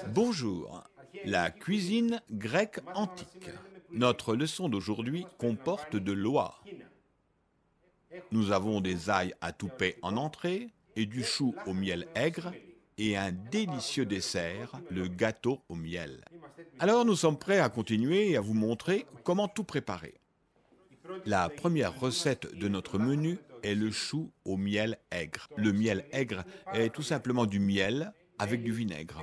Bonjour, la cuisine grecque antique. Notre leçon d'aujourd'hui comporte de l'oie. Nous avons des ailles à toupet en entrée et du chou au miel aigre et un délicieux dessert, le gâteau au miel. Alors nous sommes prêts à continuer et à vous montrer comment tout préparer. La première recette de notre menu est le chou au miel aigre. Le miel aigre est tout simplement du miel avec du vinaigre.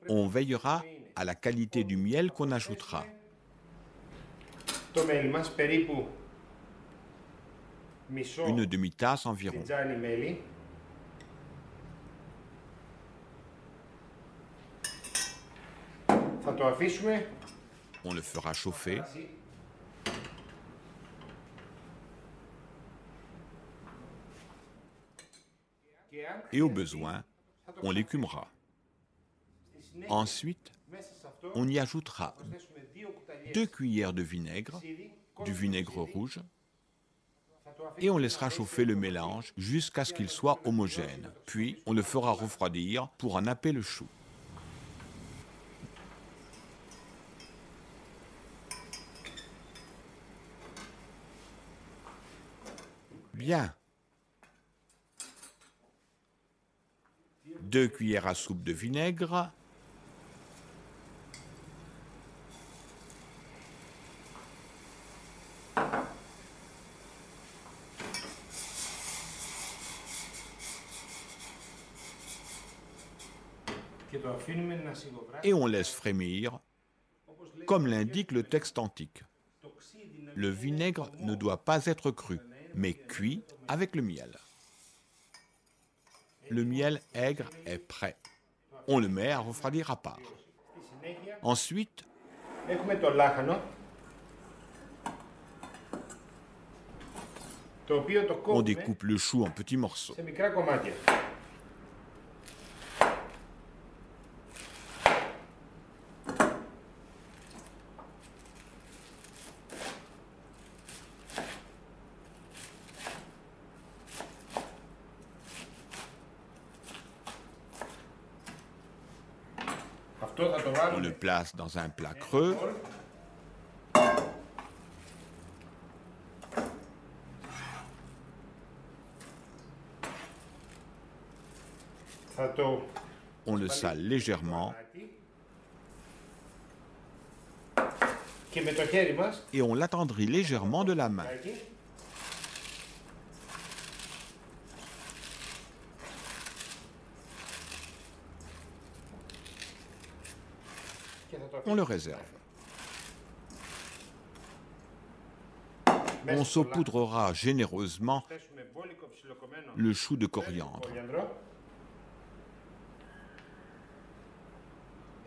On veillera à la qualité du miel qu'on ajoutera. Une demi-tasse environ. On le fera chauffer. Et au besoin, on l'écumera. Ensuite, on y ajoutera 2 cuillères de vinaigre, du vinaigre rouge, et on laissera chauffer le mélange jusqu'à ce qu'il soit homogène. Puis, on le fera refroidir pour en happer le chou. Bien. 2 cuillères à soupe de vinaigre. Et on laisse frémir, comme l'indique le texte antique. Le vinaigre ne doit pas être cru, mais cuit avec le miel. Le miel aigre est prêt. On le met à refroidir à part. Ensuite, on découpe le chou en petits morceaux. On le place dans un plat creux. On le sale légèrement. Et on l'attendrit légèrement de la main. On le réserve. On saupoudrera généreusement le chou de coriandre.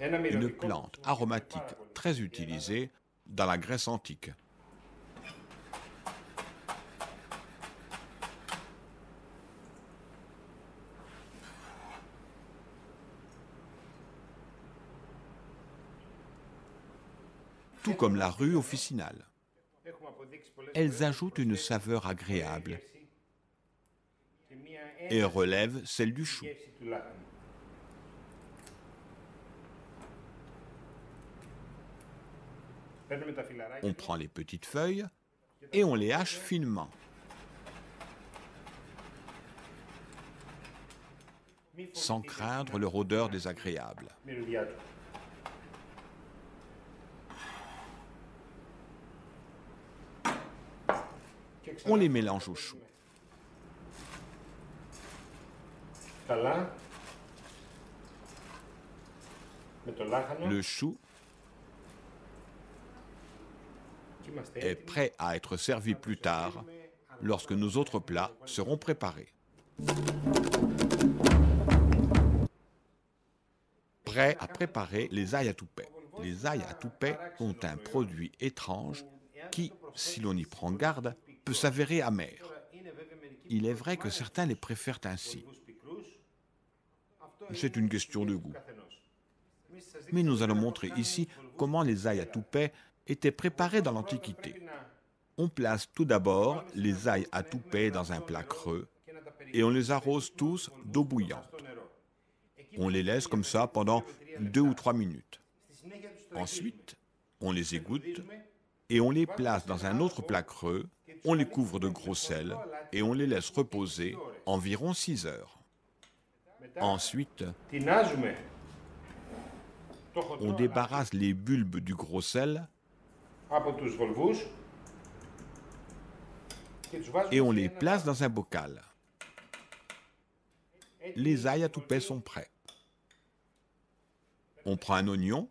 Une plante aromatique très utilisée dans la Grèce antique. Tout comme la rue officinale. Elles ajoutent une saveur agréable et relèvent celle du chou. On prend les petites feuilles et on les hache finement. Sans craindre leur odeur désagréable. On les mélange au chou. Le chou est prêt à être servi plus tard, lorsque nos autres plats seront préparés. Prêt à préparer les ailles à toupet. Les ailles à toupet ont un produit étrange qui, si l'on y prend garde, peut s'avérer amer. Il est vrai que certains les préfèrent ainsi. C'est une question de goût. Mais nous allons montrer ici comment les ailles à toupet étaient préparées dans l'Antiquité. On place tout d'abord les ailles à toupet dans un plat creux et on les arrose tous d'eau bouillante. On les laisse comme ça pendant 2 ou 3 minutes. Ensuite, on les égoutte et on les place dans un autre plat creux, on les couvre de gros sel et on les laisse reposer environ 6 heures. Ensuite, on débarrasse les bulbes du gros sel et on les place dans un bocal. Les ails à toupet sont prêts. On prend un oignon,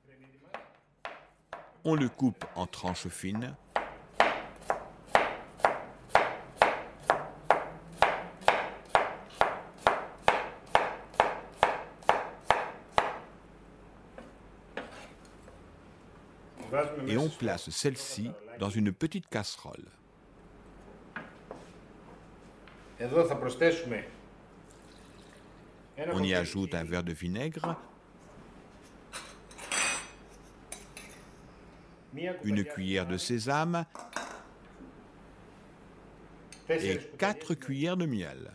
on le coupe en tranches fines. Et on place celle-ci dans une petite casserole. On y ajoute un verre de vinaigre, une cuillère de sésame et 4 cuillères de miel.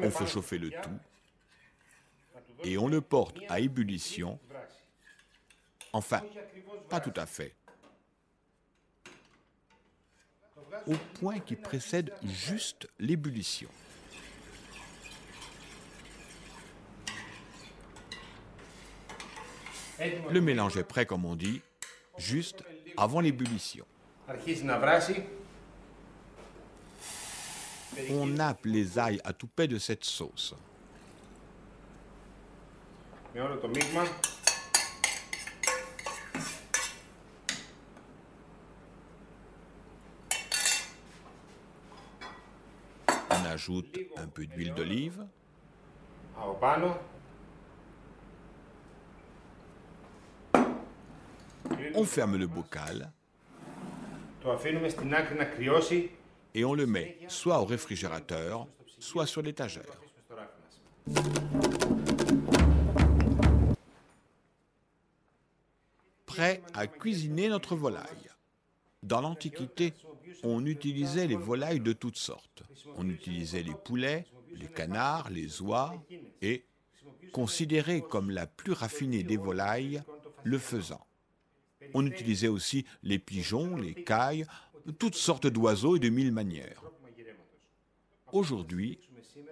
On fait chauffer le tout et on le porte à ébullition. Enfin, pas tout à fait. Au point qui précède juste l'ébullition. Le mélange est prêt, comme on dit, juste avant l'ébullition. On nappe les ails à toupet de cette sauce. On ajoute un peu d'huile d'olive. On ferme le bocal et on le met soit au réfrigérateur, soit sur l'étagère. Prêt à cuisiner notre volaille. Dans l'Antiquité, on utilisait les volailles de toutes sortes. On utilisait les poulets, les canards, les oies et, considéré comme la plus raffinée des volailles, le faisan. On utilisait aussi les pigeons, les cailles, toutes sortes d'oiseaux et de mille manières. Aujourd'hui,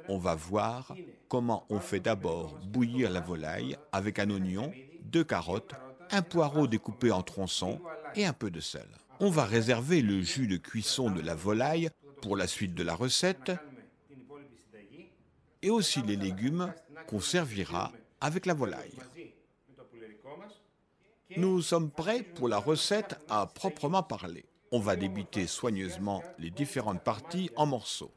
on va voir comment on fait d'abord bouillir la volaille avec un oignon, 2 carottes, un poireau découpé en tronçons et un peu de sel. On va réserver le jus de cuisson de la volaille pour la suite de la recette et aussi les légumes qu'on servira avec la volaille. Nous sommes prêts pour la recette à proprement parler. On va débiter soigneusement les différentes parties en morceaux.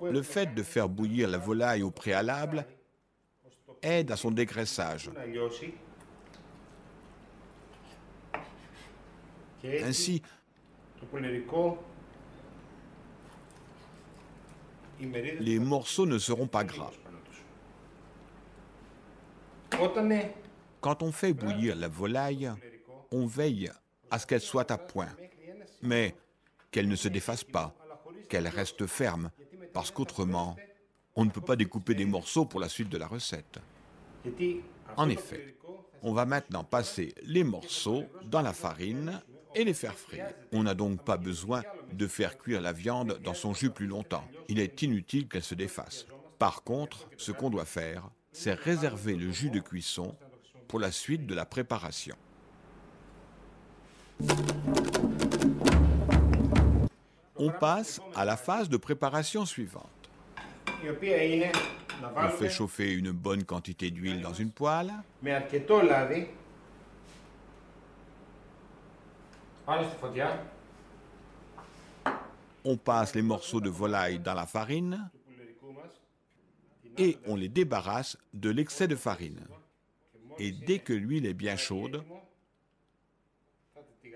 Le fait de faire bouillir la volaille au préalable aide à son dégraissage. Ainsi, les morceaux ne seront pas gras. Quand on fait bouillir la volaille, on veille à ce qu'elle soit à point, mais qu'elle ne se défasse pas, qu'elle reste ferme, parce qu'autrement, on ne peut pas découper des morceaux pour la suite de la recette. En effet, on va maintenant passer les morceaux dans la farine et les faire frire. On n'a donc pas besoin de faire cuire la viande dans son jus plus longtemps. Il est inutile qu'elle se défasse. Par contre, ce qu'on doit faire, c'est réserver le jus de cuisson pour la suite de la préparation. On passe à la phase de préparation suivante. On fait chauffer une bonne quantité d'huile dans une poêle. On passe les morceaux de volaille dans la farine et on les débarrasse de l'excès de farine. Et dès que l'huile est bien chaude,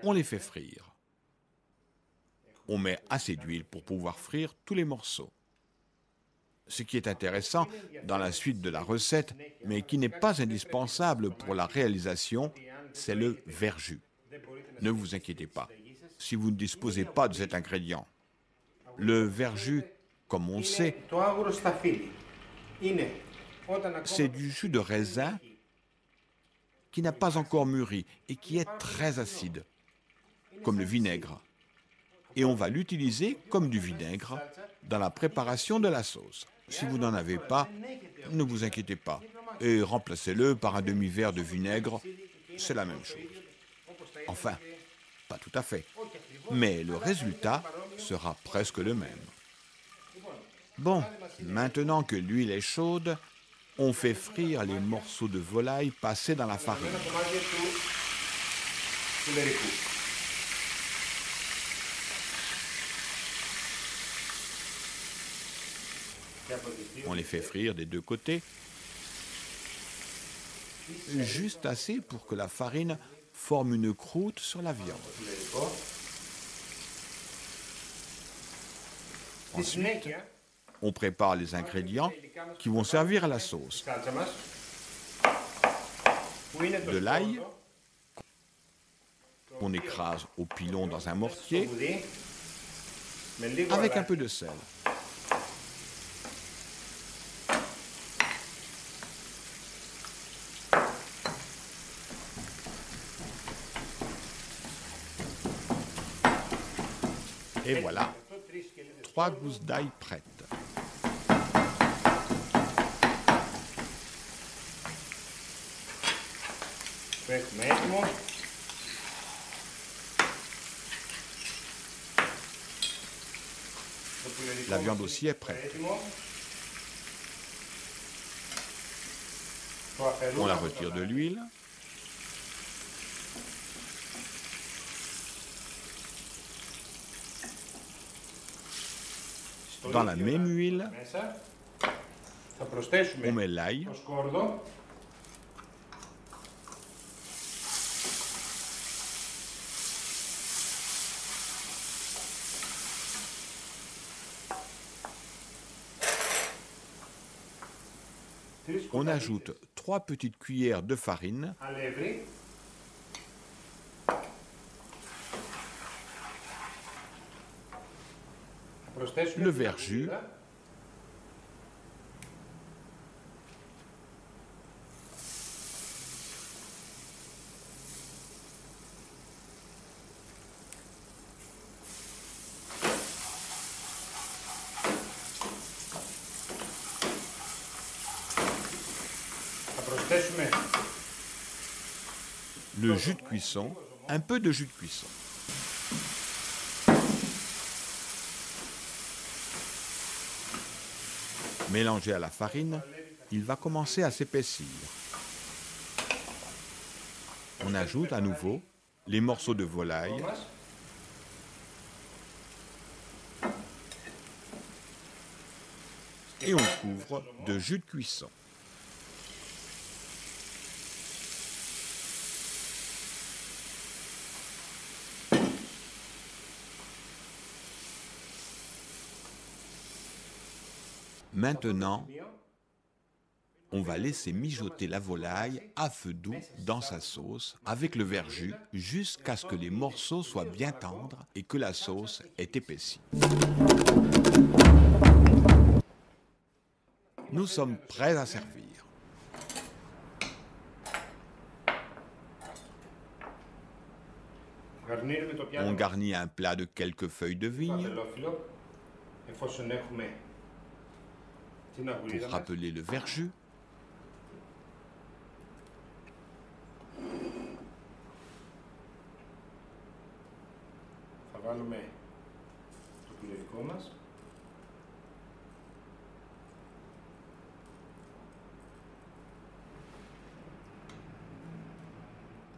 on les fait frire. On met assez d'huile pour pouvoir frire tous les morceaux. Ce qui est intéressant dans la suite de la recette, mais qui n'est pas indispensable pour la réalisation, c'est le verjus. Ne vous inquiétez pas, si vous ne disposez pas de cet ingrédient. Le verjus, comme on sait, c'est du jus de raisin qui n'a pas encore mûri et qui est très acide, comme le vinaigre. Et on va l'utiliser comme du vinaigre dans la préparation de la sauce. Si vous n'en avez pas, ne vous inquiétez pas et remplacez-le par un demi-verre de vinaigre, c'est la même chose. Enfin, pas tout à fait, mais le résultat sera presque le même. Bon, maintenant que l'huile est chaude, on fait frire les morceaux de volaille passés dans la farine. On les fait frire des deux côtés, juste assez pour que la farine forme une croûte sur la viande. Ensuite, on prépare les ingrédients qui vont servir à la sauce. De l'ail, qu'on écrase au pilon dans un mortier, avec un peu de sel. Et voilà, 3 gousses d'ail prêtes. La viande aussi est prête. On la retire de l'huile. Dans la même huile, on met l'ail, on ajoute 3 petites cuillères de farine, le verjus, le jus de cuisson, un peu de jus de cuisson. Mélangé à la farine, il va commencer à s'épaissir. On ajoute à nouveau les morceaux de volaille, et on couvre de jus de cuisson. Maintenant, on va laisser mijoter la volaille à feu doux dans sa sauce avec le verjus jusqu'à ce que les morceaux soient bien tendres et que la sauce ait épaissi. Nous sommes prêts à servir. On garnit un plat de quelques feuilles de vigne pour rappeler le verjus.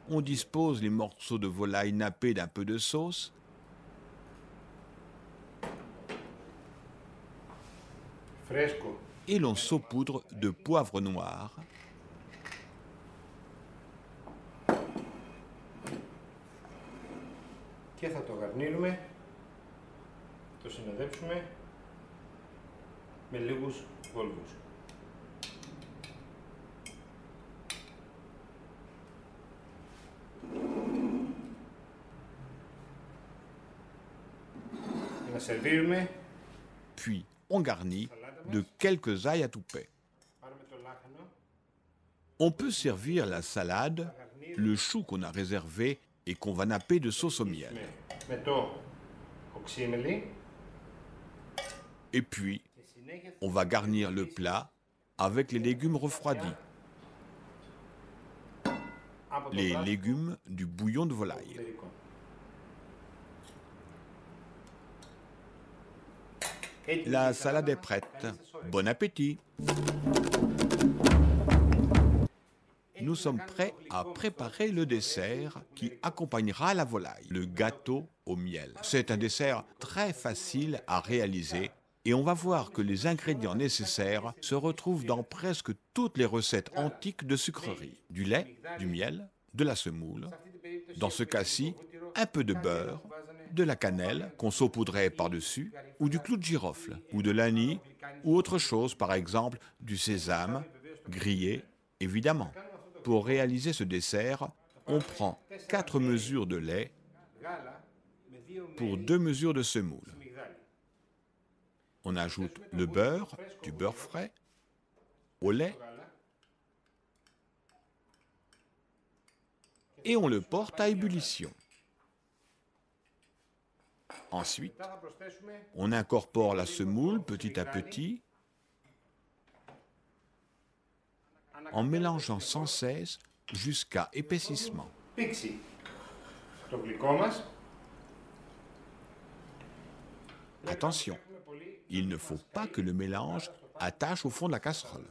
On dispose les morceaux de volaille nappés d'un peu de sauce. Et l'on saupoudre de poivre noir. με λίγους βόλβους. Να σερβίρουμε. Puis, on garnit de quelques ailes à toupet. Πάρουμε το λάχανο. On peut servir la salade, le chou qu'on a réservé et qu'on va napper de sauce au miel. Με το οξύμελι. Et puis, on va garnir le plat avec les légumes refroidis, les légumes du bouillon de volaille. La salade est prête. Bon appétit! Nous sommes prêts à préparer le dessert qui accompagnera la volaille, le gâteau au miel. C'est un dessert très facile à réaliser et on va voir que les ingrédients nécessaires se retrouvent dans presque toutes les recettes antiques de sucrerie. Du lait, du miel, de la semoule, dans ce cas-ci, un peu de beurre, de la cannelle qu'on saupoudrait par-dessus, ou du clou de girofle, ou de l'anis, ou autre chose, par exemple du sésame, grillé, évidemment. Pour réaliser ce dessert, on prend 4 mesures de lait pour 2 mesures de semoule. On ajoute le beurre, du beurre frais, au lait, et on le porte à ébullition. Ensuite, on incorpore la semoule petit à petit en mélangeant sans cesse jusqu'à épaississement. Attention, il ne faut pas que le mélange attache au fond de la casserole.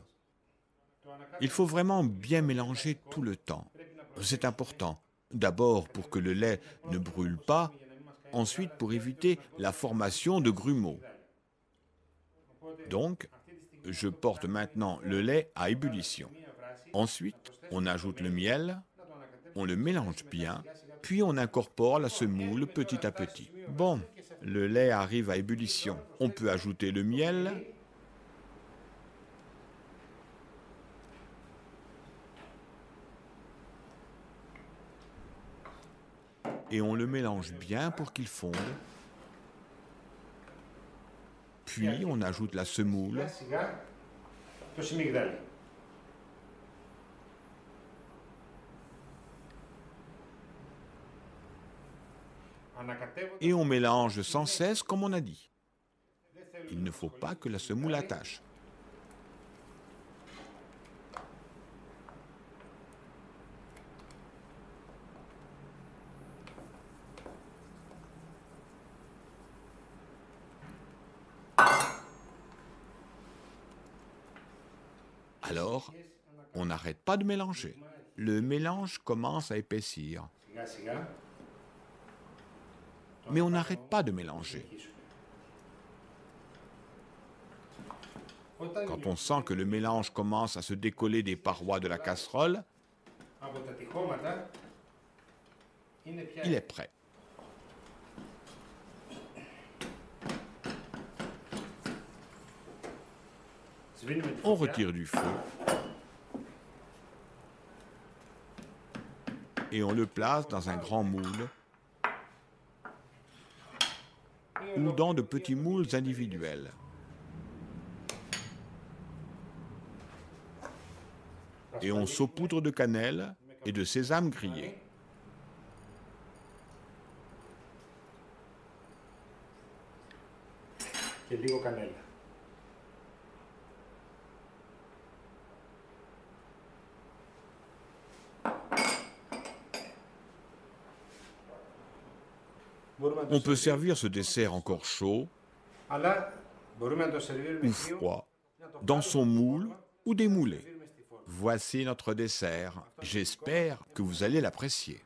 Il faut vraiment bien mélanger tout le temps. C'est important. D'abord pour que le lait ne brûle pas, ensuite pour éviter la formation de grumeaux. Donc, je porte maintenant le lait à ébullition. Ensuite, on ajoute le miel, on le mélange bien, puis on incorpore la semoule petit à petit. Bon, le lait arrive à ébullition. On peut ajouter le miel, et on le mélange bien pour qu'il fonde. Puis on ajoute la semoule. Et on mélange sans cesse comme on a dit. Il ne faut pas que la semoule attache. Alors, on n'arrête pas de mélanger. Le mélange commence à épaissir. Mais on n'arrête pas de mélanger. Quand on sent que le mélange commence à se décoller des parois de la casserole, il est prêt. On retire du feu et on le place dans un grand moule ou dans de petits moules individuels. Et on saupoudre de cannelle et de sésame grillé. On peut servir ce dessert encore chaud ou froid, dans son moule ou démoulé. Voici notre dessert. J'espère que vous allez l'apprécier.